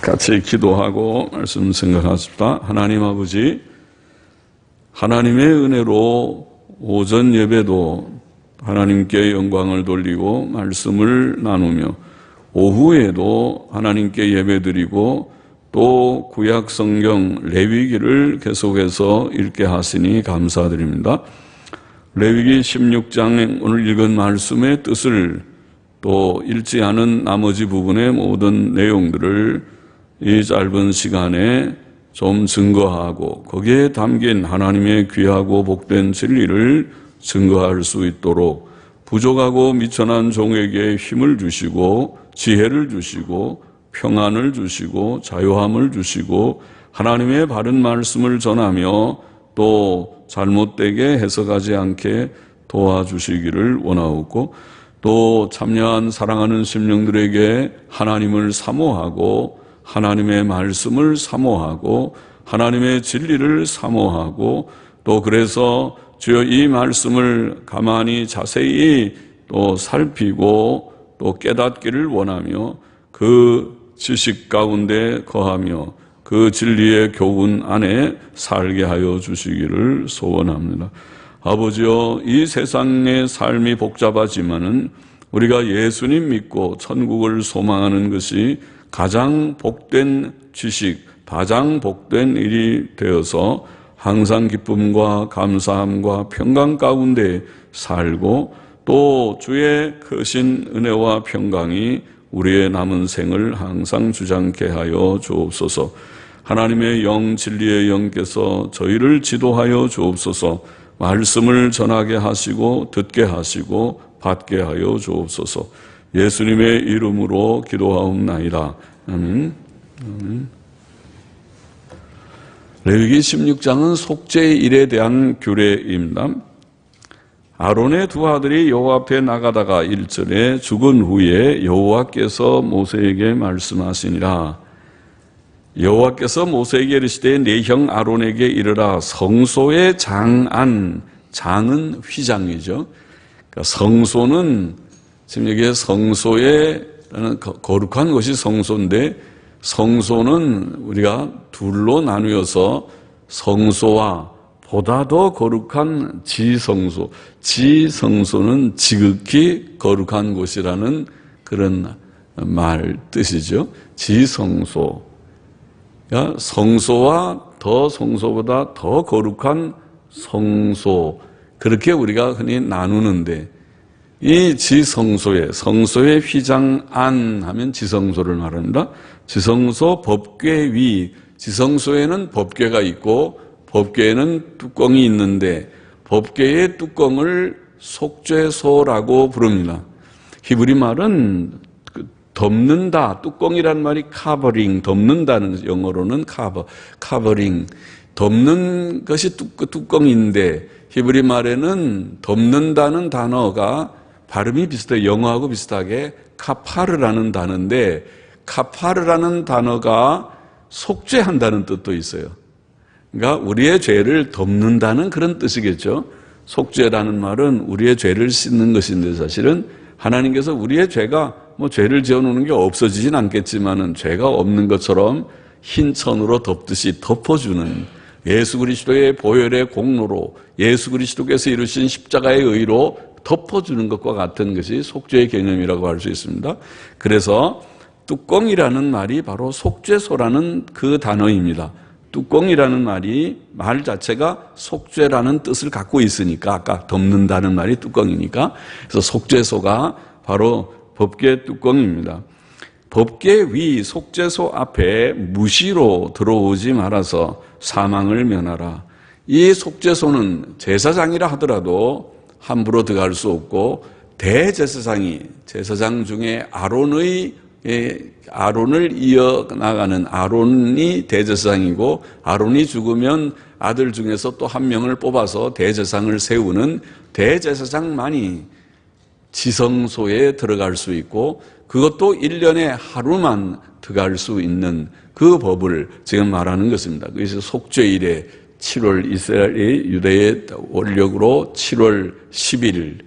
같이 기도하고 말씀 생각하십시다. 하나님 아버지, 하나님의 은혜로 오전 예배도 하나님께 영광을 돌리고 말씀을 나누며 오후에도 하나님께 예배드리고 또 구약 성경 레위기를 계속해서 읽게 하시니 감사드립니다. 레위기 16장 오늘 읽은 말씀의 뜻을 또 읽지 않은 나머지 부분의 모든 내용들을 이 짧은 시간에 좀 증거하고 거기에 담긴 하나님의 귀하고 복된 진리를 증거할 수 있도록 부족하고 미천한 종에게 힘을 주시고 지혜를 주시고 평안을 주시고 자유함을 주시고 하나님의 바른 말씀을 전하며 또 잘못되게 해석하지 않게 도와주시기를 원하옵고 또 참여한 사랑하는 심령들에게 하나님을 사모하고 하나님의 말씀을 사모하고 하나님의 진리를 사모하고 또 그래서 주여 이 말씀을 가만히 자세히 또 살피고 또 깨닫기를 원하며 그 지식 가운데 거하며 그 진리의 교훈 안에 살게 하여 주시기를 소원합니다. 아버지여, 이 세상의 삶이 복잡하지만은 우리가 예수님 믿고 천국을 소망하는 것이 가장 복된 지식, 가장 복된 일이 되어서 항상 기쁨과 감사함과 평강 가운데 살고 또 주의 크신 은혜와 평강이 우리의 남은 생을 항상 주장케 하여 주옵소서. 하나님의 영, 진리의 영께서 저희를 지도하여 주옵소서. 말씀을 전하게 하시고 듣게 하시고 받게 하여 주옵소서. 예수님의 이름으로 기도하옵나이다. 아멘. 아멘. 레위기 16장은 속죄의 일에 대한 규례입니다. 아론의 두 아들이 여호와 앞에 나가다가 1절에 죽은 후에 여호와께서 모세에게 말씀하시니라. 여호와께서 모세에게 이르시되 네 형 아론에게 이르라. 성소의 장안, 장은 휘장이죠. 그러니까 성소는 지금 여기에 성소에 거룩한 것이 성소인데 성소는 우리가 둘로 나누어서 성소와 보다 더 거룩한 지성소, 지성소는 지극히 거룩한 곳이라는 그런 말 뜻이죠. 지성소, 그러니까 성소와 더 성소보다 더 거룩한 성소, 그렇게 우리가 흔히 나누는데 이 지성소에, 성소의 휘장 안 하면 지성소를 말합니다. 지성소 법궤 위, 지성소에는 법궤가 있고 법궤에는 뚜껑이 있는데 법궤의 뚜껑을 속죄소라고 부릅니다. 히브리 말은 덮는다, 뚜껑이란 말이 카버링, 덮는다는 영어로는 카버링, 덮는 것이 뚜껑인데 히브리 말에는 덮는다는 단어가 발음이 비슷해요. 영어하고 비슷하게 카파르라는 단어인데 카파르라는 단어가 속죄한다는 뜻도 있어요. 그러니까 우리의 죄를 덮는다는 그런 뜻이겠죠. 속죄라는 말은 우리의 죄를 씻는 것인데 사실은 하나님께서 우리의 죄가 죄를 지어놓는 게 없어지진 않겠지만은 죄가 없는 것처럼 흰 천으로 덮듯이 덮어주는 예수 그리스도의 보혈의 공로로 예수 그리스도께서 이루신 십자가의 의로 덮어주는 것과 같은 것이 속죄의 개념이라고 할 수 있습니다. 그래서 뚜껑이라는 말이 바로 속죄소라는 그 단어입니다. 뚜껑이라는 말이 말 자체가 속죄라는 뜻을 갖고 있으니까 아까 덮는다는 말이 뚜껑이니까 그래서 속죄소가 바로 법궤 뚜껑입니다. 법궤 위 속죄소 앞에 무시로 들어오지 말아서 사망을 면하라. 이 속죄소는 제사장이라 하더라도 함부로 들어갈 수 없고 대제사장이 제사장 중에 아론을 이어나가는 아론이 대제사장이고 아론이 죽으면 아들 중에서 또 한 명을 뽑아서 대제사장을 세우는 대제사장만이 지성소에 들어갈 수 있고 그것도 1년에 하루만 들어갈 수 있는 그 법을 지금 말하는 것입니다. 그래서 속죄일에 7월 이스라엘이 유대의 원력으로 7월 10일,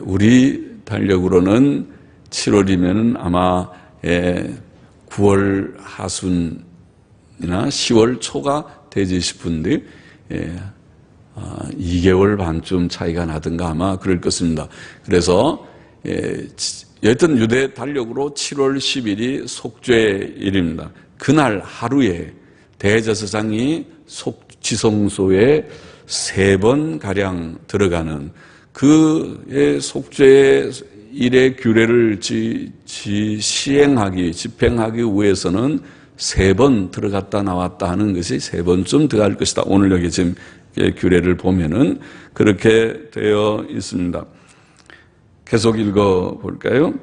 우리 달력으로는 7월이면 아마 9월 하순이나 10월 초가 되지 싶은데 2개월 반쯤 차이가 나든가 아마 그럴 것입니다. 그래서 여하튼 유대 달력으로 7월 10일이 속죄일입니다. 그날 하루에 대제사장이 지성소에 3번가량 들어가는 그의 속죄일의 규례를 집행하기 위해서는 3번 들어갔다 나왔다 하는 것이 3번쯤 들어갈 것이다. 오늘 여기 지금 규례를 보면은 그렇게 되어 있습니다. 계속 읽어볼까요?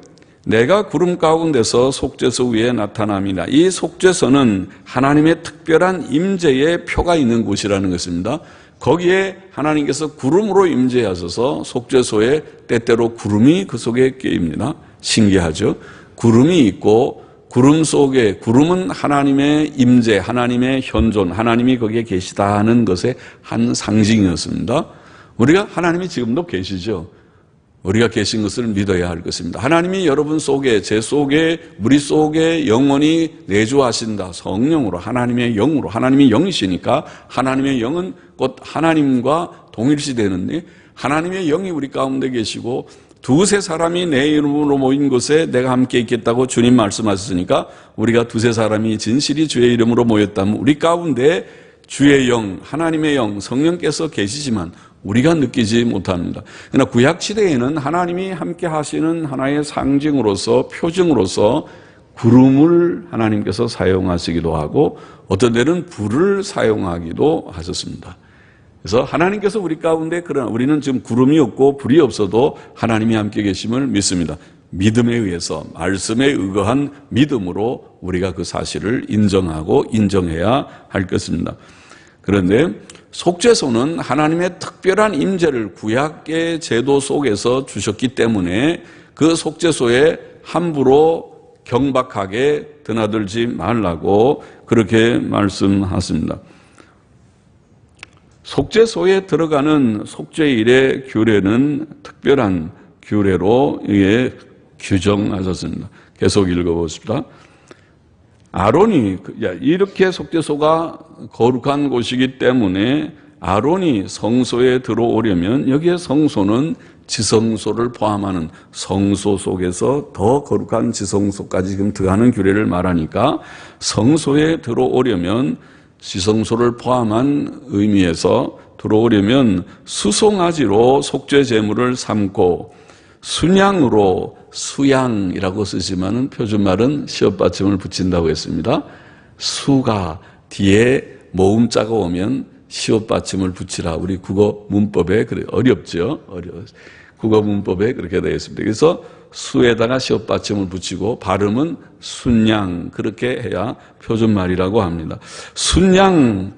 내가 구름 가운데서 속죄소 위에 나타남이라. 이 속죄소는 하나님의 특별한 임재의 표가 있는 곳이라는 것입니다. 거기에 하나님께서 구름으로 임재하셔서 속죄소에 때때로 구름이 그 속에 끼입니다. 신기하죠? 구름이 있고 구름 속에, 구름은 하나님의 임재, 하나님의 현존, 하나님이 거기에 계시다 하는 것의 한 상징이었습니다. 우리가 하나님이 지금도 계시죠. 우리가 계신 것을 믿어야 할 것입니다. 하나님이 여러분 속에, 제 속에, 우리 속에 영원히 내주하신다. 성령으로, 하나님의 영으로. 하나님이 영이시니까 하나님의 영은 곧 하나님과 동일시되는데 하나님의 영이 우리 가운데 계시고 두세 사람이 내 이름으로 모인 곳에 내가 함께 있겠다고 주님 말씀하셨으니까 우리가 두세 사람이 진실이 주의 이름으로 모였다면 우리 가운데 주의 영, 하나님의 영, 성령께서 계시지만 우리가 느끼지 못합니다. 그러나 구약시대에는 하나님이 함께 하시는 하나의 상징으로서, 표징으로서 구름을 하나님께서 사용하시기도 하고 어떤 때는 불을 사용하기도 하셨습니다. 그래서 하나님께서 우리 가운데, 그러나 우리는 지금 구름이 없고 불이 없어도 하나님이 함께 계심을 믿습니다. 믿음에 의해서, 말씀에 의거한 믿음으로 우리가 그 사실을 인정하고 인정해야 할 것입니다. 그런데 속죄소는 하나님의 특별한 임재를 구약의 제도 속에서 주셨기 때문에 그 속죄소에 함부로 경박하게 드나들지 말라고 그렇게 말씀하십니다. 속죄소에 들어가는 속죄일의 규례는 특별한 규례로 이게 규정하셨습니다. 계속 읽어보십시다. 아론이, 이렇게 속죄소가 거룩한 곳이기 때문에 아론이 성소에 들어오려면 여기에 성소는 지성소를 포함하는 성소 속에서 더 거룩한 지성소까지 지금 들어가는 규례를 말하니까 성소에 들어오려면 지성소를 포함한 의미에서 들어오려면 수송아지로 속죄 제물을 삼고 순양으로, 수양이라고 쓰지만은 표준말은 시옷받침을 붙인다고 했습니다. 수가 뒤에 모음자가 오면 시옷받침을 붙이라. 우리 국어 문법에 그래 어렵죠. 국어 문법에 그렇게 되어 있습니다. 그래서 수에다가 시옷받침을 붙이고 발음은 순양, 그렇게 해야 표준말이라고 합니다. 순양으로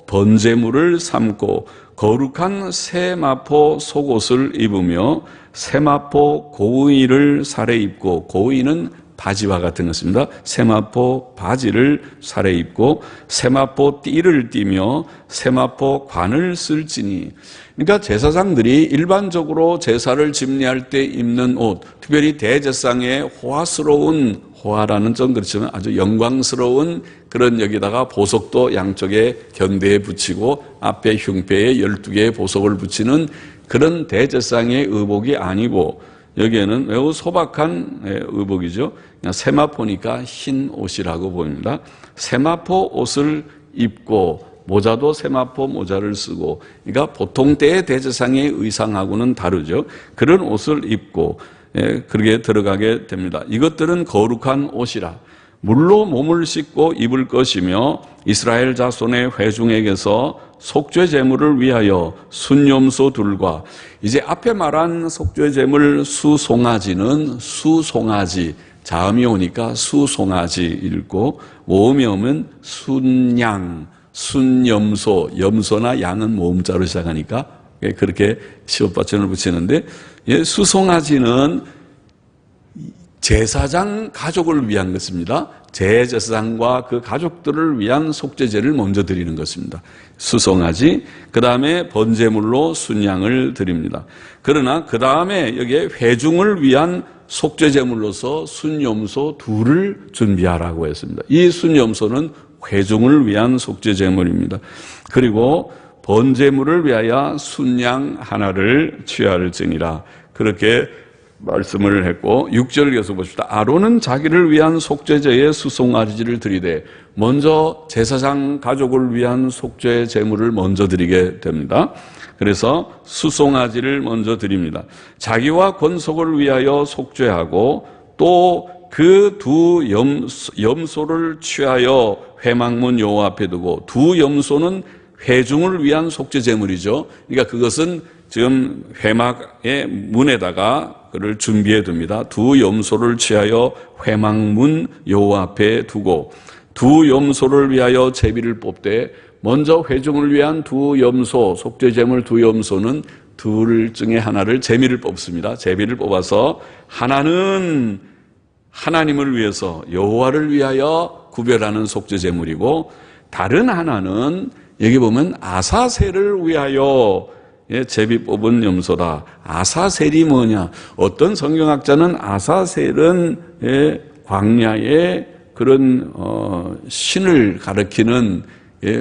번제물을 삼고 거룩한 세마포 속옷을 입으며 세마포 고의를 살에 입고, 고의는 바지와 같은 것입니다. 세마포 바지를 살에 입고 세마포 띠를 띠며 세마포 관을 쓸지니. 그러니까 제사장들이 일반적으로 제사를 집례할 때 입는 옷, 특별히 대제사장의 호화스러운, 호화라는 좀 그렇지만 아주 영광스러운 그런, 여기다가 보석도 양쪽에 견대에 붙이고 앞에 흉패에 12개의 보석을 붙이는 그런 대제사장의 의복이 아니고 여기에는 매우 소박한 의복이죠. 그냥 세마포니까 흰 옷이라고 보입니다. 세마포 옷을 입고 모자도 세마포 모자를 쓰고, 그러니까 보통 때의 대제사장의 의상하고는 다르죠. 그런 옷을 입고 그렇게 들어가게 됩니다. 이것들은 거룩한 옷이라 물로 몸을 씻고 입을 것이며 이스라엘 자손의 회중에게서 속죄 제물을 위하여 순염소 둘과, 이제 앞에 말한 속죄 제물 수송아지는 수송아지, 자음이 오니까 수송아지 읽고 모음이 오면 순양, 순염소, 염소나 양은 모음자로 시작하니까 그렇게 시옷받침을 붙이는데, 수송아지는 제사장 가족을 위한 것입니다. 제사장과 그 가족들을 위한 속죄제를 먼저 드리는 것입니다. 수송아지, 그 다음에 번제물로 순양을 드립니다. 그러나 그 다음에 여기에 회중을 위한 속죄제물로서 순염소 2를 준비하라고 했습니다. 이 순염소는 회중을 위한 속죄제물입니다. 그리고 번제물을 위하여 순양 하나를 취할지니라, 그렇게 말씀을 했고, 6절을 계속 보십시다. 아론은 자기를 위한 속죄제의 수송아지를 드리되, 먼저 제사장 가족을 위한 속죄 제물을 먼저 드리게 됩니다. 그래서 수송아지를 먼저 드립니다. 자기와 권속을 위하여 속죄하고 또 그 2 염소를 취하여 회막문 여호와 앞에 두고, 2 염소는 회중을 위한 속죄 제물이죠. 그러니까 그것은 지금 회막의 문에다가 그를 준비해 둡니다. 2 염소를 취하여 회막문 여호와 앞에 두고, 2 염소를 위하여 제비를 뽑되, 먼저 회중을 위한 2 염소, 속죄 제물 2 염소는 둘 중에 하나를 제비를 뽑습니다. 제비를 뽑아서 하나는 하나님을 위해서 여호와를 위하여 구별하는 속죄 제물이고, 다른 하나는 여기 보면 아사셀을 위하여 제비 뽑은 염소다. 아사셀이 뭐냐? 어떤 성경학자는 아사셀은 광야의 그런 신을 가리키는,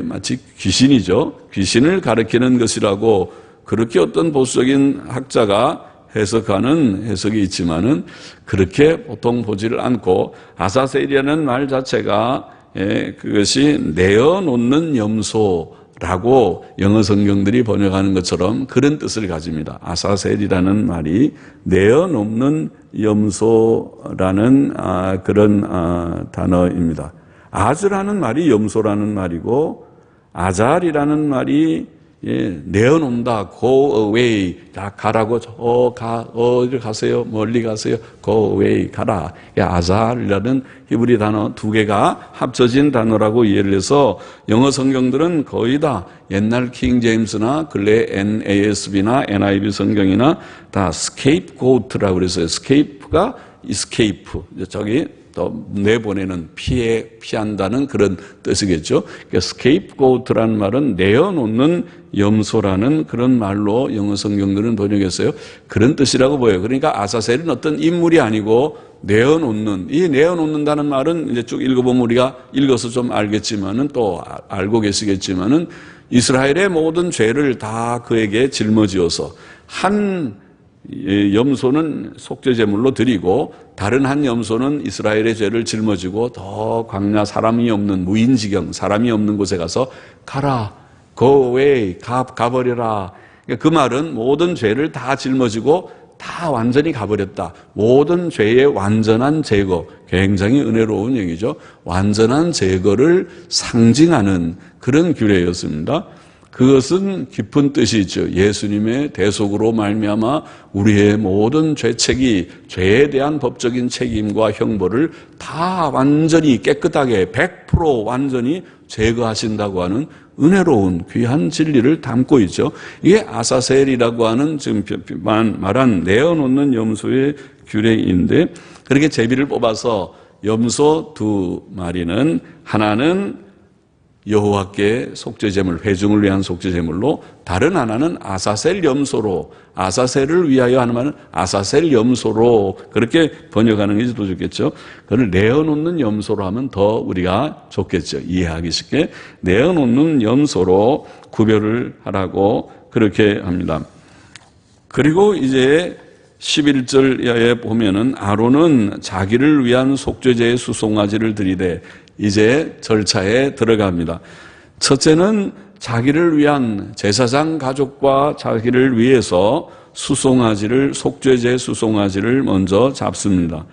마치 귀신이죠. 귀신을 가리키는 것이라고 그렇게 어떤 보수적인 학자가 해석하는 해석이 있지만은 그렇게 보통 보지를 않고, 아사셀이라는 말 자체가 그것이 내어놓는 염소라고 영어 성경들이 번역하는 것처럼 그런 뜻을 가집니다. 아사셀이라는 말이 내어놓는 염소라는 그런 단어입니다. 아즈라는 말이 염소라는 말이고, 아잘이라는 말이 내어놓는다, go away, 가라고, 어디 가세요, 멀리 가세요, go away, 가라. 아잘이라는 히브리 단어 2개가 합쳐진 단어라고 이해를 해서 영어 성경들은 거의 다 옛날 킹 제임스나 근래 NASB나 NIV 성경이나 다 scapegoat라고 그랬어요. scape가 escape, 저기 또 내보내는, 피한다는 그런 뜻이겠죠. 그러니까 scapegoat라는 말은 내어놓는 염소라는 그런 말로 영어 성경들은 번역했어요. 그런 뜻이라고 보여요. 그러니까 아사셀은 어떤 인물이 아니고 내어놓는, 이 내어놓는다는 말은 이제 쭉 읽어보면 우리가 읽어서 좀 알겠지만은, 또 알고 계시겠지만은, 이스라엘의 모든 죄를 다 그에게 짊어지어서 한 염소는 속죄제물로 드리고, 다른 한 염소는 이스라엘의 죄를 짊어지고 더 광야, 사람이 없는 무인지경, 사람이 없는 곳에 가서 가라, go away, 가버려라. 그 말은 모든 죄를 다 짊어지고 다 완전히 가버렸다. 모든 죄의 완전한 제거, 굉장히 은혜로운 얘기죠. 완전한 제거를 상징하는 그런 규례였습니다. 그것은 깊은 뜻이 있죠. 예수님의 대속으로 말미암아 우리의 모든 죄책이, 죄에 대한 법적인 책임과 형벌을 다 완전히 깨끗하게 100% 완전히 제거하신다고 하는 은혜로운 귀한 진리를 담고 있죠. 이게 아사셀이라고 하는 지금 말한 내어놓는 염소의 규례인데, 그렇게 제비를 뽑아서 염소 2마리는, 하나는 여호와께 속죄제물, 회중을 위한 속죄제물로, 다른 하나는 아사셀 염소로, 아사셀을 위하여 하는 말은 아사셀 염소로, 그렇게 번역하는 게 더 좋겠죠. 그걸 내어놓는 염소로 하면 더 우리가 좋겠죠. 이해하기 쉽게 내어놓는 염소로 구별을 하라고 그렇게 합니다. 그리고 이제 11절에 보면은 아론은 자기를 위한 속죄제의 수송아지를 드리되, 이제 절차에 들어갑니다. 첫째는 자기를 위한, 제사장 가족과 자기를 위해서 수송아지를, 속죄제 수송아지를 먼저 잡습니다.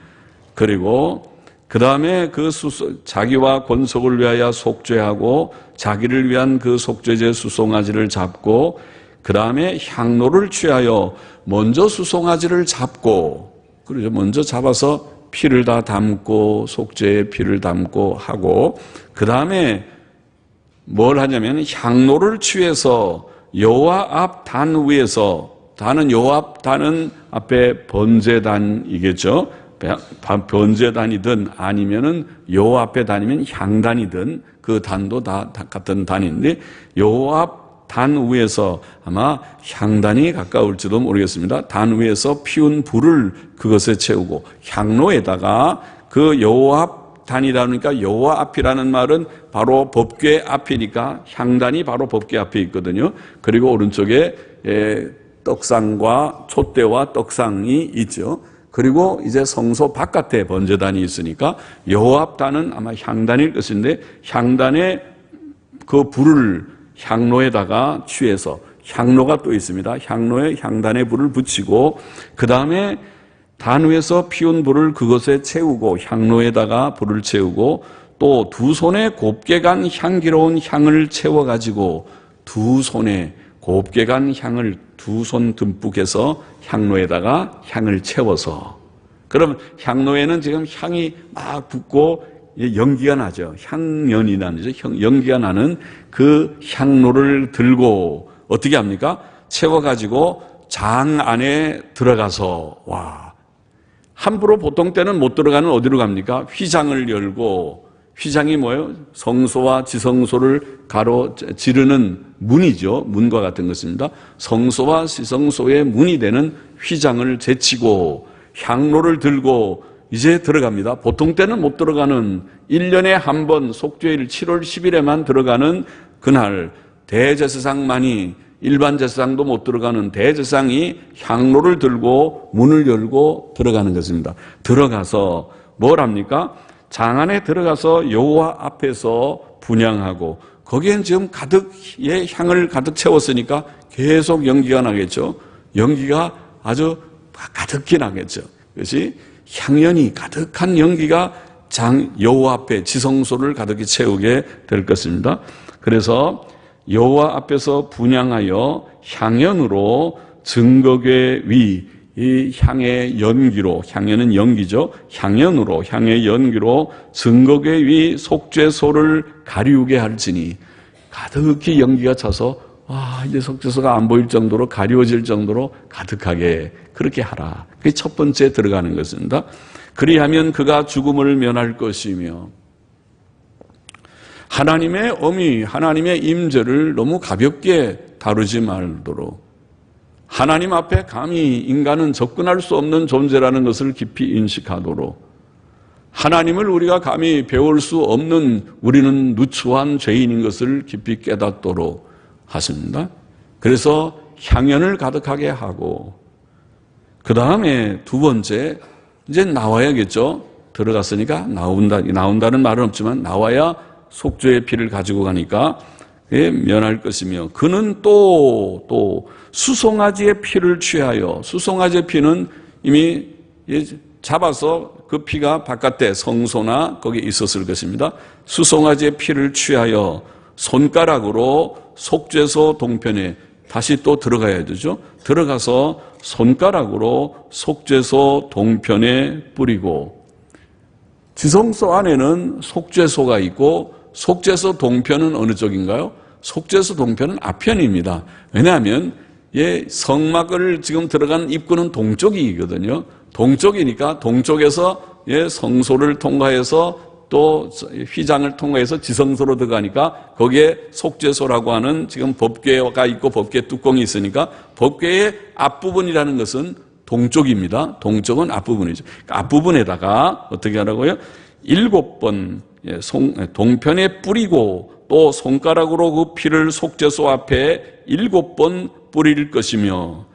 그리고 그 다음에 자기와 권속을 위하여 속죄하고 자기를 위한 그 속죄제 수송아지를 잡고, 그 다음에 향로를 취하여 먼저 수송아지를 잡고, 그렇죠. 먼저 잡아서 피를 다 담고, 속죄의 피를 담고 하고, 그 다음에 뭘 하냐면 향로를 취해서 여호와 앞 단 위에서, 단은 여호와 앞 단은 앞에 번제단이겠죠. 번제단이든 아니면은 여호와 앞에 단이면 향단이든 그 단도 다 같은 단인데, 여호와 앞 단 위에서 아마 향단이 가까울지도 모르겠습니다. 단 위에서 피운 불을 그것에 채우고 향로에다가 그 여호와 앞 단이라니까 여호와 앞이라는 말은 바로 법궤 앞이니까 향단이 바로 법궤 앞에 있거든요. 그리고 오른쪽에 떡상과 촛대와 떡상이 있죠. 그리고 이제 성소 바깥에 번제단이 있으니까 여호와 앞 단은 아마 향단일 것인데 향단에 그 불을 향로에다가 취해서 향로가 또 있습니다. 향로에 향단에 불을 붙이고 그 다음에 단 위에서 피운 불을 그것에 채우고 향로에다가 불을 채우고 또 두 손에 곱게 간 향기로운 향을 채워가지고 두 손에 곱게 간 향을 두 손 듬뿍 해서 향로에다가 향을 채워서 그럼 향로에는 지금 향이 막 붙고 연기가 나죠. 향연이 나죠. 연기가 나는 그 향로를 들고 어떻게 합니까? 채워가지고 장 안에 들어가서 와 함부로 보통 때는 못 들어가는 어디로 갑니까? 휘장을 열고 휘장이 뭐예요? 성소와 지성소를 가로지르는 문이죠. 문과 같은 것입니다. 성소와 지성소의 문이 되는 휘장을 제치고 향로를 들고 이제 들어갑니다. 보통 때는 못 들어가는 1년에 한 번 속죄일 7월 10일에만 들어가는 그날 대제사장만이 일반 제사장도 못 들어가는 대제사장이 향로를 들고 문을 열고 들어가는 것입니다. 들어가서 뭘 합니까? 장 안에 들어가서 여호와 앞에서 분향하고 거기엔 지금 가득의 향을 가득 채웠으니까 계속 연기가 나겠죠. 연기가 아주 가득히 나겠죠. 그것이 향연이 가득한 연기가 장 여호와 앞에 지성소를 가득히 채우게 될 것입니다. 그래서 여호와 앞에서 분향하여 향연으로 증거궤 위 이 향의 연기로 향연은 연기죠. 향연으로 향의 연기로 증거궤 위 속죄소를 가리우게 할지니 가득히 연기가 차서 이제 속죄소가 안 보일 정도로 가리워질 정도로 가득하게 그렇게 하라. 그게 첫 번째 들어가는 것입니다. 그리하면 그가 죽음을 면할 것이며 하나님의 엄히 하나님의 임재를 너무 가볍게 다루지 말도록 하나님 앞에 감히 인간은 접근할 수 없는 존재라는 것을 깊이 인식하도록 하나님을 우리가 감히 배울 수 없는 우리는 누추한 죄인인 것을 깊이 깨닫도록 하십니다. 그래서 향연을 가득하게 하고 그 다음에 두 번째 이제 나와야겠죠. 들어갔으니까 나온다는 말은 없지만 나와야 속죄의 피를 가지고 가니까 면할 것이며 그는 또 수송아지의 피를 취하여 수송아지의 피는 이미 잡아서 그 피가 바깥에 성소나 거기에 있었을 것입니다. 수송아지의 피를 취하여 손가락으로 속죄소 동편에 다시 또 들어가야 되죠. 들어가서 손가락으로 속죄소 동편에 뿌리고 지성소 안에는 속죄소가 있고 속죄소 동편은 어느 쪽인가요? 속죄소 동편은 앞편입니다. 왜냐하면 성막을 지금 들어간 입구는 동쪽이거든요. 동쪽이니까 동쪽에서 성소를 통과해서 또 휘장을 통과해서 지성소로 들어가니까 거기에 속죄소라고 하는 지금 법궤가 있고 법궤 뚜껑이 있으니까 법궤의 앞부분이라는 것은 동쪽입니다. 동쪽은 앞부분이죠. 그러니까 앞부분에다가 어떻게 하라고요? 7번 동편에 뿌리고 또 손가락으로 그 피를 속죄소 앞에 7번 뿌릴 것이며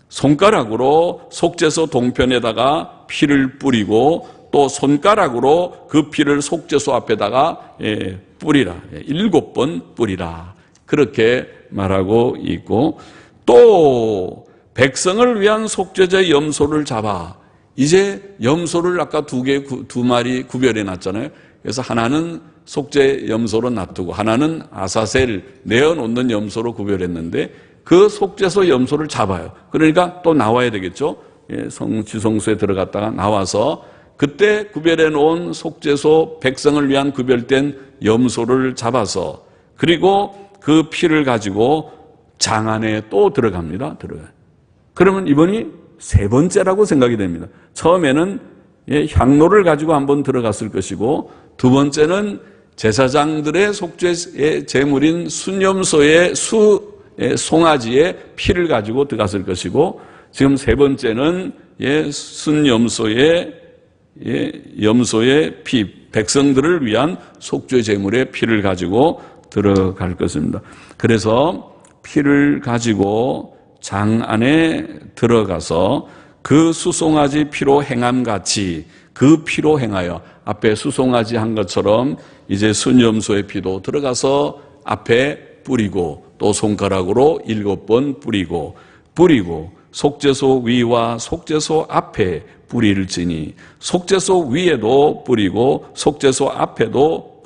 손가락으로 속죄소 동편에다가 피를 뿌리고 또 손가락으로 그 피를 속죄소 앞에다가 뿌리라. 7번 뿌리라. 그렇게 말하고 있고 또 백성을 위한 속죄제 염소를 잡아 이제 염소를 아까 두 마리 구별해 놨잖아요. 그래서 하나는 속죄 염소로 놔두고 하나는 아사셀 내어놓는 염소로 구별했는데 그 속죄소 염소를 잡아요. 그러니까 또 나와야 되겠죠. 지성소에 들어갔다가 나와서 그때 구별해 놓은 속죄소 백성을 위한 구별된 염소를 잡아서 그리고 그 피를 가지고 장 안에 또 들어갑니다. 그러면 이번이 세 번째라고 생각이 됩니다. 처음에는 향로를 가지고 한번 들어갔을 것이고 두 번째는 제사장들의 속죄의 제물인 순염소의 송아지의 피를 가지고 들어갔을 것이고, 지금 세 번째는 순염소의 염소의 피, 백성들을 위한 속죄 제물의 피를 가지고 들어갈 것입니다. 그래서 피를 가지고 장 안에 들어가서 그 수송아지 피로 행함같이 그 피로 행하여, 앞에 수송아지 한 것처럼 이제 순염소의 피도 들어가서 앞에 뿌리고, 또 손가락으로 7번 뿌리고 속죄소 위와 속죄소 앞에 뿌릴지니, 속죄소 위에도 뿌리고 속죄소 앞에도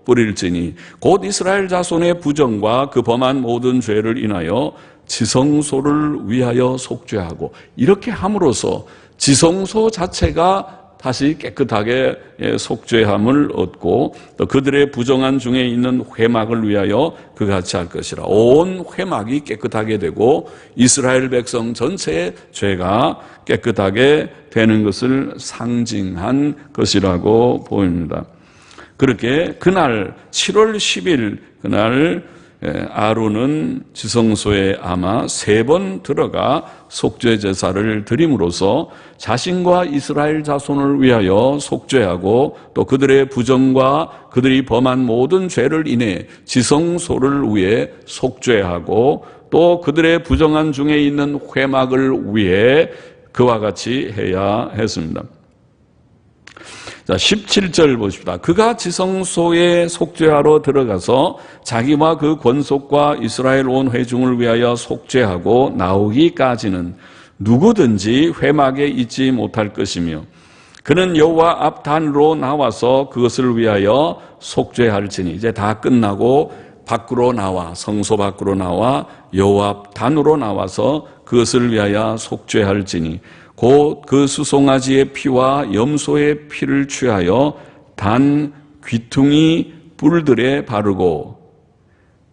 뿌릴지니, 곧 이스라엘 자손의 부정과 그 범한 모든 죄를 인하여 지성소를 위하여 속죄하고, 이렇게 함으로써 지성소 자체가 다시 깨끗하게 속죄함을 얻고, 또 그들의 부정한 중에 있는 회막을 위하여 그같이 할 것이라. 온 회막이 깨끗하게 되고 이스라엘 백성 전체의 죄가 깨끗하게 되는 것을 상징한 것이라고 보입니다. 그렇게 그날 7월 10일 그날 아론은 지성소에 아마 3번 들어가 속죄 제사를 드림으로써 자신과 이스라엘 자손을 위하여 속죄하고, 또 그들의 부정과 그들이 범한 모든 죄를 인해 지성소를 위해 속죄하고, 또 그들의 부정한 중에 있는 회막을 위해 그와 같이 해야 했습니다. 자, 17절 보십시다. 그가 지성소에 속죄하러 들어가서 자기와 그 권속과 이스라엘 온 회중을 위하여 속죄하고 나오기까지는 누구든지 회막에 있지 못할 것이며, 그는 여호와 앞 단으로 나와서 그것을 위하여 속죄할지니, 이제 다 끝나고 밖으로 나와, 성소 밖으로 나와 여호와 앞 단으로 나와서 그것을 위하여 속죄할지니, 곧 그 수송아지의 피와 염소의 피를 취하여 단 귀퉁이 뿔들에 바르고,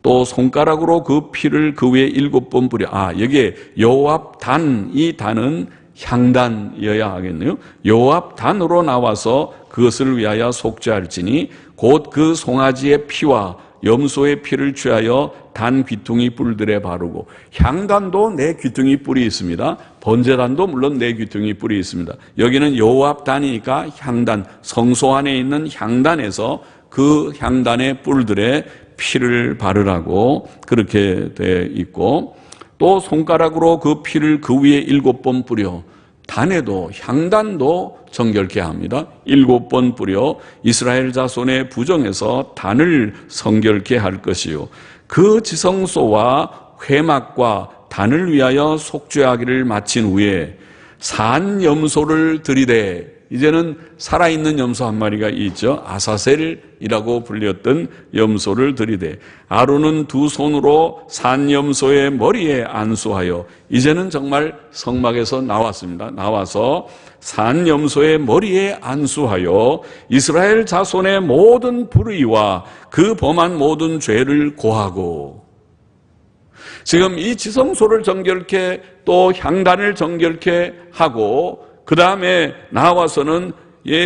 또 손가락으로 그 피를 그 위에 7번 뿌려. 여기에 여호와 앞 단, 이 단은 향단이어야 하겠네요. 여호와 앞 단으로 나와서 그것을 위하여 속죄할지니, 곧 그 송아지의 피와 염소의 피를 취하여 단 귀퉁이 뿔들에 바르고, 향단도 4 귀퉁이 뿔이 있습니다. 번제단도 물론 4 귀퉁이 뿔이 있습니다. 여기는 여호와 앞 단이니까 향단, 성소 안에 있는 향단에서 그 향단의 뿔들에 피를 바르라고 그렇게 되어 있고, 또 손가락으로 그 피를 그 위에 7번 뿌려, 단에도 향단도 정결케 합니다. 7번 뿌려 이스라엘 자손의 부정에서 단을 성결케 할 것이요, 그 지성소와 회막과 단을 위하여 속죄하기를 마친 후에 산 염소를 들이대, 이제는 살아있는 염소 한 마리가 있죠. 아사셀이라고 불렸던 염소를 들이대 아론은 2 손으로 산 염소의 머리에 안수하여, 이제는 정말 성막에서 나왔습니다. 나와서 산 염소의 머리에 안수하여 이스라엘 자손의 모든 불의와 그 범한 모든 죄를 고하고, 지금 이 지성소를 정결케 또 향단을 정결케 하고, 그 다음에 나와서는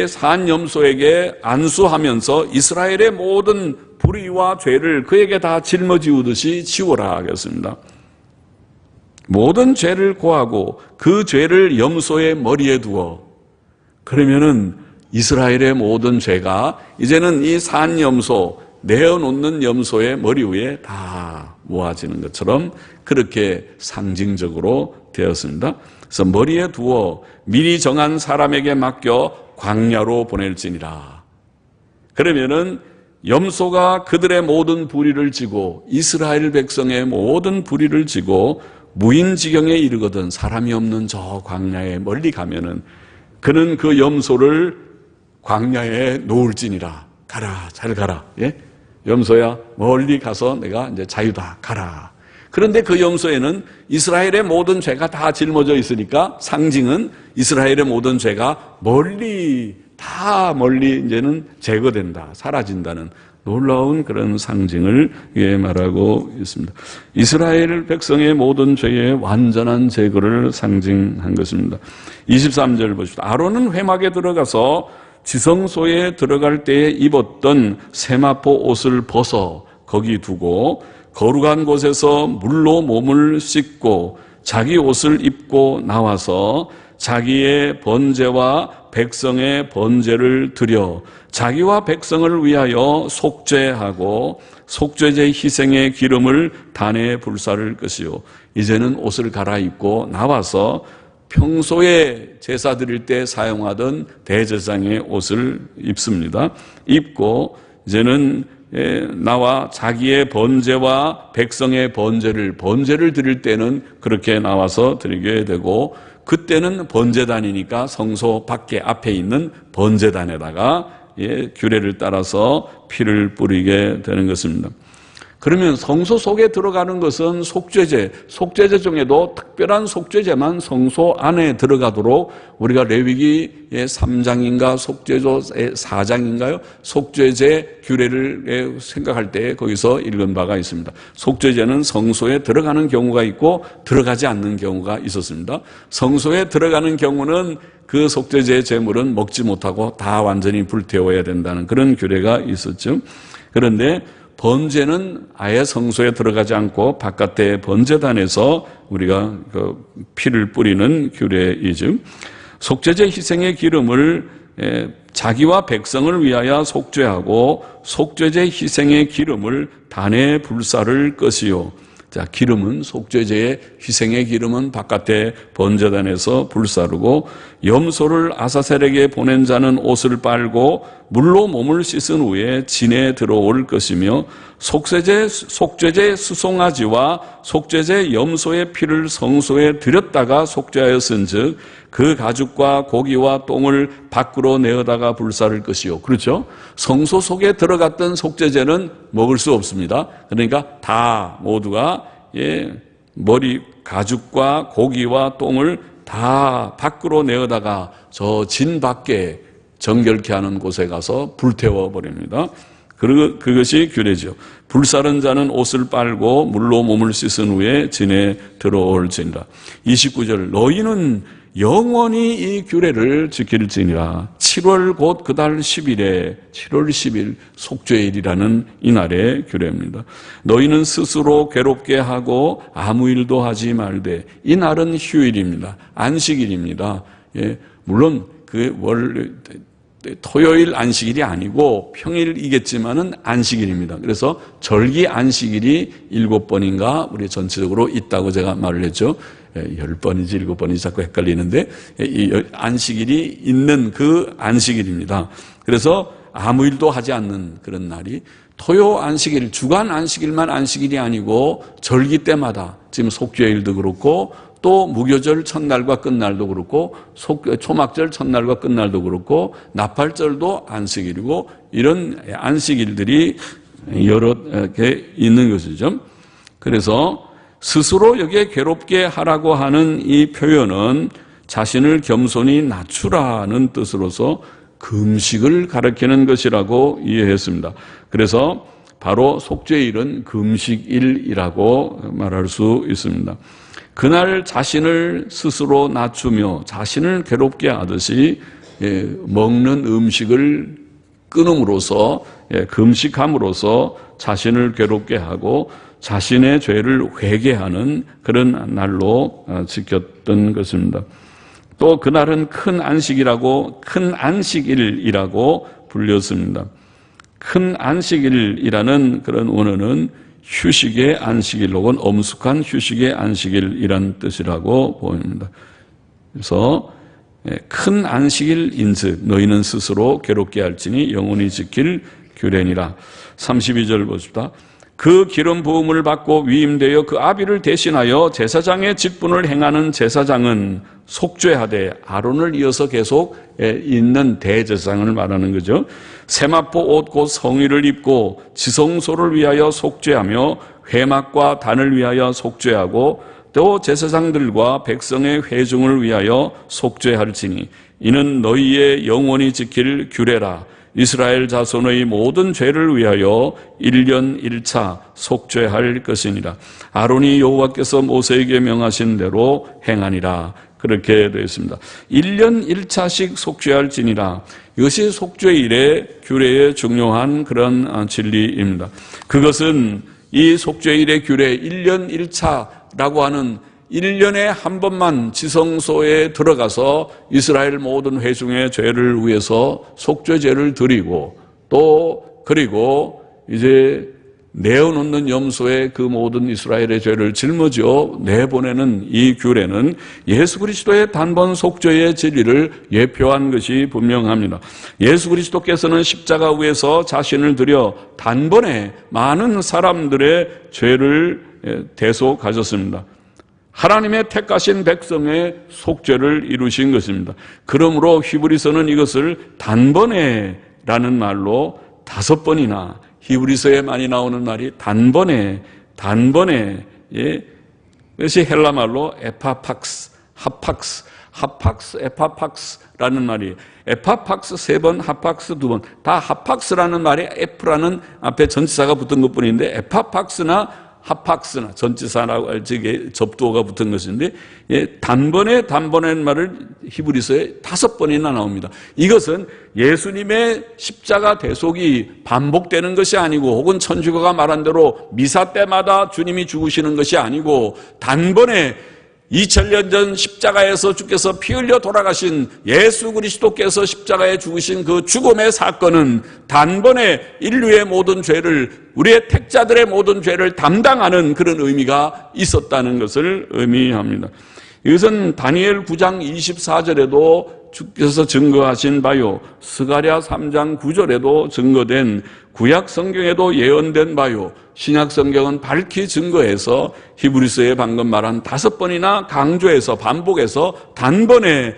산 염소에게 안수하면서 이스라엘의 모든 불의와 죄를 그에게 다 짊어지우듯이 지워라 하겠습니다. 모든 죄를 고하고 그 죄를 염소의 머리에 두어, 그러면은 이스라엘의 모든 죄가 이제는 이 산 염소, 내어놓는 염소의 머리 위에 다 모아지는 것처럼 그렇게 상징적으로 되었습니다. 그래서 머리에 두어 미리 정한 사람에게 맡겨 광야로 보낼지니라. 그러면은 염소가 그들의 모든 불의를 지고 이스라엘 백성의 모든 불의를 지고 무인지경에 이르거든 사람이 없는 저 광야에 멀리 가면은 그는 그 염소를 광야에 놓을지니라. 가라, 잘 가라. 예? 염소야, 멀리 가서 내가 이제 자유다. 가라. 그런데 그 염소에는 이스라엘의 모든 죄가 다 짊어져 있으니까 상징은 이스라엘의 모든 죄가 멀리 이제는 제거된다, 사라진다는 놀라운 그런 상징을 말하고 있습니다. 이스라엘 백성의 모든 죄의 완전한 제거를 상징한 것입니다. 23절 보십시오. 아론은 회막에 들어가서 지성소에 들어갈 때에 입었던 세마포 옷을 벗어 거기 두고 거룩한 곳에서 물로 몸을 씻고 자기 옷을 입고 나와서 자기의 번제와 백성의 번제를 드려 자기와 백성을 위하여 속죄하고 속죄제 희생의 기름을 단에 불사를 것이요. 이제는 옷을 갈아입고 나와서 평소에 제사 드릴 때 사용하던 대제사장의 옷을 입습니다. 입고 이제는 나와 자기의 번제와 백성의 번제를 드릴 때는 그렇게 나와서 드리게 되고, 그때는 번제단이니까 성소 밖에 앞에 있는 번제단에다가 규례를 따라서 피를 뿌리게 되는 것입니다. 그러면 성소 속에 들어가는 것은 속죄제 중에도 특별한 속죄제만 성소 안에 들어가도록 우리가 레위기 3장인가 속죄조 4장인가요? 속죄제 규례를 생각할 때 거기서 읽은 바가 있습니다. 속죄제는 성소에 들어가는 경우가 있고 들어가지 않는 경우가 있었습니다. 성소에 들어가는 경우는 그 속죄제 제물은 먹지 못하고 다 완전히 불태워야 된다는 그런 규례가 있었죠. 그런데 번제는 아예 성소에 들어가지 않고 바깥에 번제단에서 우리가 그 피를 뿌리는 규례이죠. 속죄제 희생의 기름을 자기와 백성을 위하여 속죄하고 속죄제 희생의 기름을 단에 불사를 것이요. 자, 기름은 속죄제의 희생의 기름은 바깥에 번제단에서 불사르고, 염소를 아사셀에게 보낸 자는 옷을 빨고 물로 몸을 씻은 후에 진에 들어올 것이며, 속죄제 수송아지와 속죄제 염소의 피를 성소에 들였다가 속죄하였은즉 그 가죽과 고기와 똥을 밖으로 내어다가 불사를 것이요. 그렇죠? 성소 속에 들어갔던 속죄제는 먹을 수 없습니다. 그러니까 다 모두가 머리 가죽과 고기와 똥을 다 밖으로 내어다가 저 진 밖에 정결케 하는 곳에 가서 불태워 버립니다. 그것이 규례죠. 불사른 자는 옷을 빨고 물로 몸을 씻은 후에 진에 들어올지니라. 29절, 너희는 영원히 이 규례를 지킬지니라. 7월 곧 그달 10일에 7월 10일 속죄일이라는 이날의 규례입니다. 너희는 스스로 괴롭게 하고 아무 일도 하지 말되, 이 날은 휴일입니다. 안식일입니다. 물론 토요일 안식일이 아니고 평일이겠지만은 안식일입니다. 그래서 절기 안식일이 7번인가 우리 전체적으로 있다고 제가 말을 했죠. 10번인지 7번인지 자꾸 헷갈리는데, 이 안식일이 있는 그 안식일입니다. 그래서 아무 일도 하지 않는 그런 날이 토요 안식일, 주간 안식일만 안식일이 아니고 절기 때마다, 지금 속죄일도 그렇고 또 무교절 첫날과 끝날도 그렇고 초막절 첫날과 끝날도 그렇고 나팔절도 안식일이고, 이런 안식일들이 여러 개 있는 것이죠. 그래서 스스로 여기에 괴롭게 하라고 하는 이 표현은 자신을 겸손히 낮추라는 뜻으로서 금식을 가리키는 것이라고 이해했습니다. 그래서 바로 속죄일은 금식일이라고 말할 수 있습니다. 그날 자신을 스스로 낮추며 자신을 괴롭게 하듯이 먹는 음식을 끊음으로써, 금식함으로써 자신을 괴롭게 하고 자신의 죄를 회개하는 그런 날로 지켰던 것입니다. 또 그날은 큰 안식이라고, 큰 안식일이라고 불렸습니다. 큰 안식일이라는 그런 원어는 휴식의 안식일 혹은 엄숙한 휴식의 안식일이란 뜻이라고 보입니다. 그래서 큰 안식일인즉 너희는 스스로 괴롭게 할지니 영원히 지킬 규례니라. 32절 보십시다. 그 기름 부음을 받고 위임되어 그 아비를 대신하여 제사장의 직분을 행하는 제사장은 속죄하되, 아론을 이어서 계속 있는 대제사장을 말하는 거죠. 세마포 옷 곧 성의를 입고 지성소를 위하여 속죄하며 회막과 단을 위하여 속죄하고 또 제사장들과 백성의 회중을 위하여 속죄할지니 이는 너희의 영원히 지킬 규례라. 이스라엘 자손의 모든 죄를 위하여 1년 1차 속죄할 것이니라. 아론이 여호와께서 모세에게 명하신 대로 행하니라. 그렇게 되어 있습니다. 1년 1차씩 속죄할지니라. 이것이 속죄일의 규례의 중요한 그런 진리입니다. 그것은 이 속죄일의 규례 1년 1차라고 하는 1년에 한 번만 지성소에 들어가서 이스라엘 모든 회중의 죄를 위해서 속죄제를 드리고 또 그리고 이제 내어놓는 염소에 그 모든 이스라엘의 죄를 짊어지어 내보내는 이 규례는 예수 그리스도의 단번 속죄의 진리를 예표한 것이 분명합니다. 예수 그리스도께서는 십자가 위에서 자신을 들여 단번에 많은 사람들의 죄를 대속하셨습니다. 하나님의 택하신 백성의 속죄를 이루신 것입니다. 그러므로 히브리서는 이것을 단번에라는 말로 5번이나 히브리서에 많이 나오는 말이 단번에 이것이 헬라 말로 에파팍스, 하팍스, 에파팍스라는 말이 에파팍스 3번, 하팍스 2번 다 하팍스라는 말이 F라는 앞에 전치사가 붙은 것뿐인데 에파팍스나 하팍스나 전치사라고 접두어가 붙은 것인데 단번에는 말을 히브리서에 5번이나 나옵니다. 이것은 예수님의 십자가 대속이 반복되는 것이 아니고 혹은 천주교가 말한 대로 미사 때마다 주님이 죽으시는 것이 아니고 단번에 2000년 전 십자가에서 주께서 피 흘려 돌아가신 예수 그리스도께서 십자가에 죽으신 그 죽음의 사건은 단번에 인류의 모든 죄를 우리의 택자들의 모든 죄를 담당하는 그런 의미가 있었다는 것을 의미합니다. 이것은 다니엘 9장 24절에도 주께서 증거하신 바요 스가랴 3장 9절에도 증거된 구약 성경에도 예언된 바요 신약 성경은 밝히 증거해서 히브리서에 방금 말한 5번이나 강조해서 반복해서 단번에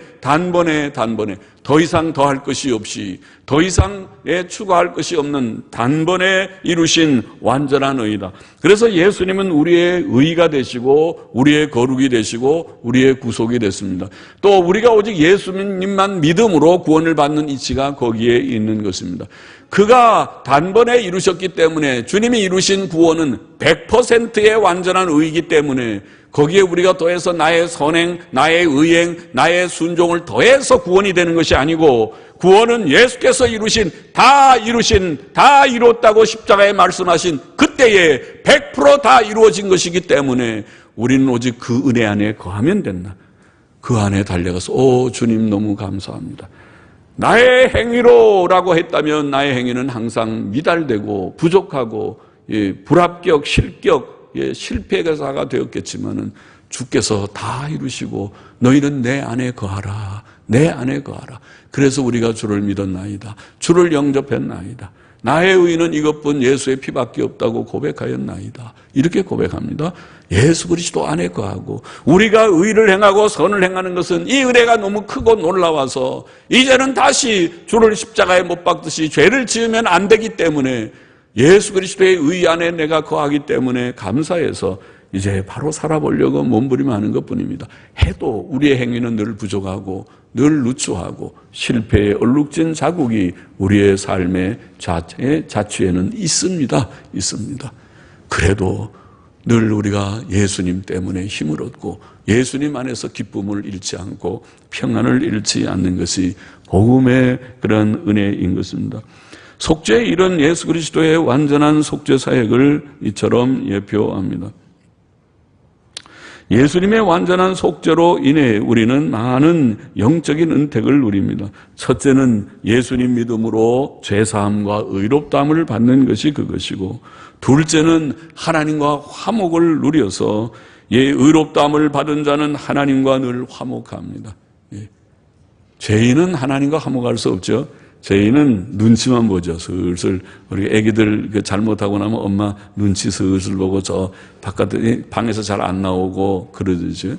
더 이상 더할 것이 없이 더 이상에 추가할 것이 없는 단번에 이루신 완전한 의이다. 그래서 예수님은 우리의 의가 되시고 우리의 거룩이 되시고 우리의 구속이 됐습니다. 또 우리가 오직 예수님만 믿음으로 구원을 받는 이치가 거기에 있는 것입니다. 그가 단번에 이루셨기 때문에 주님이 이루신 구원은 100%의 완전한 의이기 때문에 거기에 우리가 더해서 나의 선행, 나의 의행, 나의 순종을 더해서 구원이 되는 것이 아니고 구원은 예수께서 다 이루었다고 십자가에 말씀하신 그때에 100% 다 이루어진 것이기 때문에 우리는 오직 그 은혜 안에 거하면 된다. 그 안에 달려가서 주님 너무 감사합니다. 나의 행위로라고 했다면 나의 행위는 항상 미달되고 부족하고 불합격, 실격, 실패가사가 되었겠지만은 주께서 다 이루시고 너희는 내 안에 거하라. 내 안에 거하라. 그래서 우리가 주를 믿었나이다. 주를 영접했나이다. 나의 의는 이것뿐 예수의 피밖에 없다고 고백하였나이다. 이렇게 고백합니다. 예수 그리스도 안에 거하고 우리가 의를 행하고 선을 행하는 것은 이 은혜가 너무 크고 놀라워서 이제는 다시 주를 십자가에 못 박듯이 죄를 지으면 안 되기 때문에 예수 그리스도의 의 안에 내가 거하기 때문에 감사해서 이제 바로 살아보려고 몸부림을 하는 것뿐입니다. 해도 우리의 행위는 늘 부족하고 늘 누추하고 실패의 얼룩진 자국이 우리의 삶의 자취에는 있습니다. 그래도 늘 우리가 예수님 때문에 힘을 얻고 예수님 안에서 기쁨을 잃지 않고 평안을 잃지 않는 것이 복음의 그런 은혜인 것입니다. 속죄의 일은 예수 그리스도의 완전한 속죄 사역을 이처럼 예표합니다. 예수님의 완전한 속죄로 인해 우리는 많은 영적인 은택을 누립니다. 첫째는 예수님 믿음으로 죄사함과 의롭다함을 받는 것이 그것이고, 둘째는 하나님과 화목을 누려서 의롭다함을 받은 자는 하나님과 늘 화목합니다. 죄인은 하나님과 화목할 수 없죠. 죄인은 눈치만 보죠. 슬슬 우리 애기들 잘못하고 나면 엄마 눈치 슬슬 보고 저 바깥에 방에서 잘 안 나오고 그러듯이.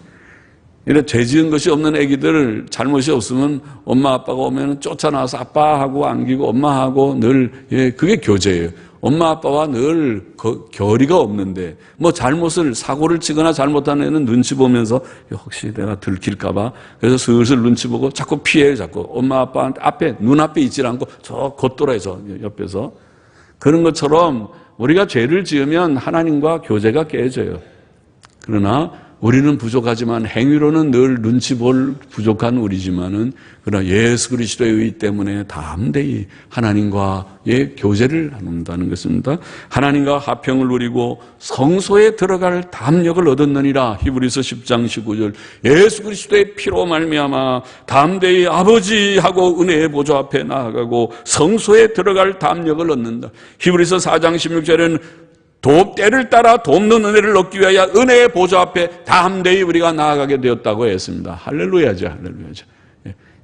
이래 죄 지은 것이 없는 애기들 잘못이 없으면 엄마 아빠가 오면 쫓아나와서 아빠하고 안기고 엄마하고 늘 그게 교제예요. 엄마 아빠와 늘 결의가 없는데 뭐 사고를 치거나 잘못한 애는 눈치 보면서 혹시 내가 들킬까 봐 그래서 슬슬 눈치 보고 자꾸 피해요. 자꾸 엄마 아빠한테 앞에 눈앞에 있지 않고 저 겉돌아서 옆에서. 그런 것처럼 우리가 죄를 지으면 하나님과 교제가 깨져요. 그러나 우리는 부족하지만 행위로는 늘 눈치 볼 부족한 우리지만은 그러나 예수 그리스도의 의 때문에 담대히 하나님과의 교제를 나눈다는 것입니다. 하나님과 화평을 누리고 성소에 들어갈 담력을 얻었느니라. 히브리서 10장 19절. 예수 그리스도의 피로 말미암아 담대히 아버지하고 은혜의 보좌 앞에 나아가고 성소에 들어갈 담력을 얻는다. 히브리서 4장 16절에는 때를 따라 돕는 은혜를 얻기 위하여 은혜의 보좌 앞에 담대히 우리가 나아가게 되었다고 했습니다. 할렐루야죠, 할렐루야죠.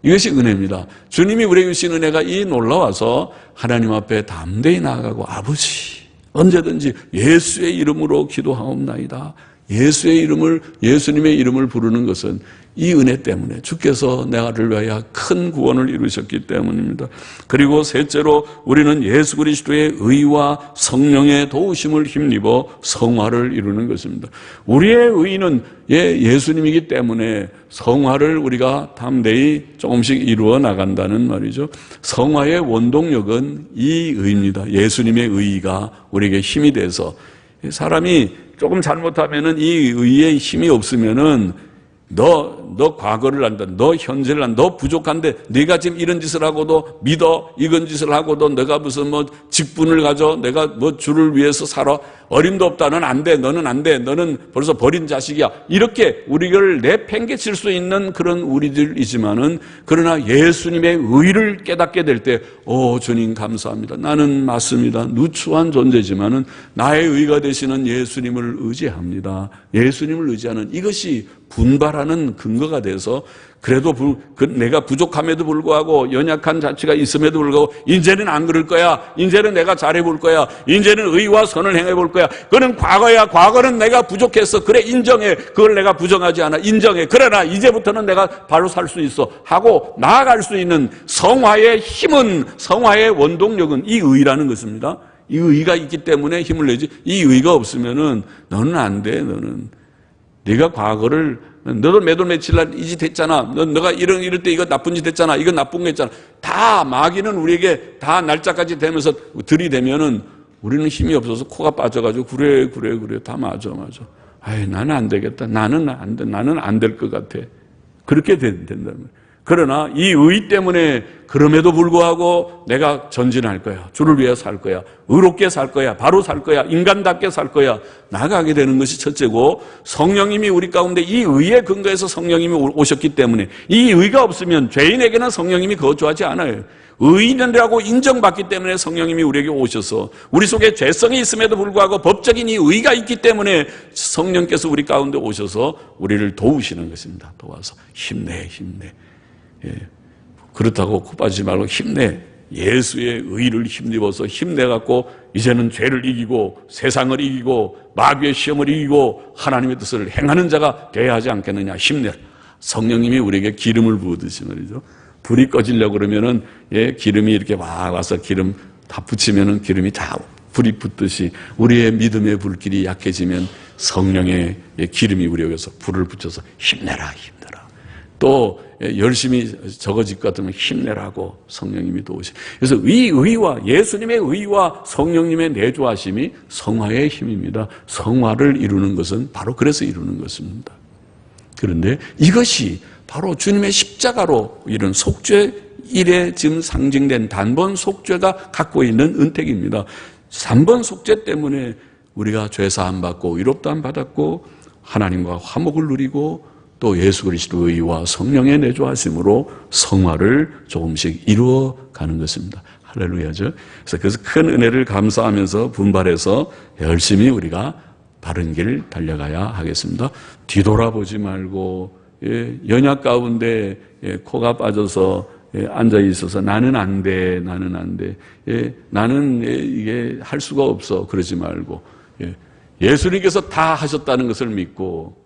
이것이 은혜입니다. 주님이 우리에게 주신 은혜가 이 놀라워서 하나님 앞에 담대히 나아가고 아버지 언제든지 예수의 이름으로 기도하옵나이다. 예수님의 이름을 부르는 것은 이 은혜 때문에 주께서 나를 위하여 큰 구원을 이루셨기 때문입니다. 그리고 셋째로 우리는 예수 그리스도의 의와 성령의 도우심을 힘입어 성화를 이루는 것입니다. 우리의 의는 예수님이기 때문에 성화를 우리가 담대히 조금씩 이루어 나간다는 말이죠. 성화의 원동력은 이 의입니다. 예수님의 의가 우리에게 힘이 돼서 사람이 조금 잘못하면은 이 의의 힘이 없으면은 너 과거를 안다. 너 현재를 안다. 너 부족한데 네가 지금 이런 짓을 하고도 믿어. 이건 짓을 하고도 내가 무슨 직분을 가져. 내가 주를 위해서 살아. 어림도 없다. 너는 안 돼. 너는 안 돼. 너는 벌써 버린 자식이야. 이렇게 우리를 내팽개칠 수 있는 그런 우리들이지만은 그러나 예수님의 의를 깨닫게 될 때 주님 감사합니다. 나는 맞습니다. 누추한 존재지만은 나의 의가 되시는 예수님을 의지합니다. 예수님을 의지하는 이것이 분발하는 근거가 돼서 그래도 내가 부족함에도 불구하고 연약한 자치가 있음에도 불구하고 이제는 안 그럴 거야. 이제는 내가 잘해볼 거야. 이제는 의와 선을 행해볼 거야. 그는 과거야. 과거는 내가 부족했어. 그래 인정해. 그걸 내가 부정하지 않아. 인정해. 그러나 이제부터는 내가 바로 살 수 있어 하고 나아갈 수 있는 성화의 힘은, 성화의 원동력은 이 의라는 것입니다. 이 의가 있기 때문에 힘을 내지, 이 의가 없으면은 너는 안 돼. 네가 과거를 너도 매도 며칠 날 이 짓 했잖아. 너가 이럴 때 이거 나쁜 짓 했잖아. 이거 나쁜 거 했잖아. 다 마귀는 우리에게 다 날짜까지 되면서 들이대면은 우리는 힘이 없어서 코가 빠져가지고 그래 다 맞아. 아이 나는 안 되겠다. 나는 안 돼. 나는 안 될 것 같아. 그렇게 된다는 거예요. 그러나 이 의 때문에 그럼에도 불구하고 내가 전진할 거야. 주를 위해 살 거야. 의롭게 살 거야. 바로 살 거야. 인간답게 살 거야. 나가게 되는 것이 첫째고, 성령님이 우리 가운데 이 의의 근거에서 성령님이 오셨기 때문에 이 의가 없으면 죄인에게는 성령님이 거주하지 않아요. 의인이라고 인정받기 때문에 성령님이 우리에게 오셔서 우리 속에 죄성이 있음에도 불구하고 법적인 이 의가 있기 때문에 성령께서 우리 가운데 오셔서 우리를 도우시는 것입니다. 도와서 힘내. 그렇다고 코 빠지지 말고 힘내. 예수의 의를 힘입어서 힘내갖고 이제는 죄를 이기고 세상을 이기고 마귀의 시험을 이기고 하나님의 뜻을 행하는 자가 되어야 하지 않겠느냐. 힘내라. 성령님이 우리에게 기름을 부으듯이 말이죠. 불이 꺼지려고 그러면은 기름이 이렇게 와서 기름 다 붙이면은 기름이 다 불이 붙듯이 우리의 믿음의 불길이 약해지면 성령의 기름이 우리에게서 불을 붙여서 힘내라. 또 열심히 적어질 것 같으면 힘내라고 성령님이 도우시. 그래서 이 의와 예수님의 의와 성령님의 내주하심이 성화의 힘입니다. 성화를 이루는 것은 바로 그래서 이루는 것입니다. 그런데 이것이 바로 주님의 십자가로 이런 속죄 일에 지금 상징된 단번 속죄가 갖고 있는 은택입니다. 단번 속죄 때문에 우리가 죄사함 받고 위롭다함 받았고 하나님과 화목을 누리고 또 예수 그리스도의 의와 성령의 내주하심으로 성화를 조금씩 이루어가는 것입니다. 할렐루야죠. 그래서 큰 은혜를 감사하면서 분발해서 열심히 우리가 바른 길 달려가야 하겠습니다. 뒤돌아보지 말고 연약 가운데 코가 빠져서 앉아 있어서 나는 안 돼. 나는 이게 할 수가 없어. 그러지 말고 예수님께서 다 하셨다는 것을 믿고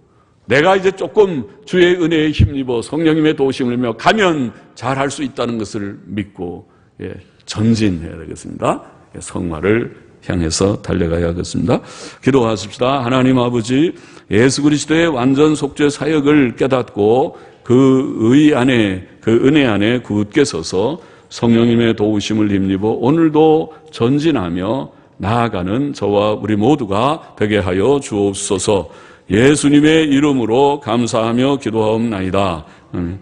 내가 이제 조금 주의 은혜에 힘입어 성령님의 도우심을 믿으며 가면 잘할 수 있다는 것을 믿고 전진해야 되겠습니다. 성화를 향해서 달려가야 하겠습니다. 기도하십시다. 하나님 아버지, 예수 그리스도의 완전 속죄 사역을 깨닫고 그 의 안에, 그 은혜 안에 굳게 서서 성령님의 도우심을 힘입어 오늘도 전진하며 나아가는 저와 우리 모두가 되게 하여 주옵소서. 예수님의 이름으로 감사하며 기도하옵나이다. 아멘.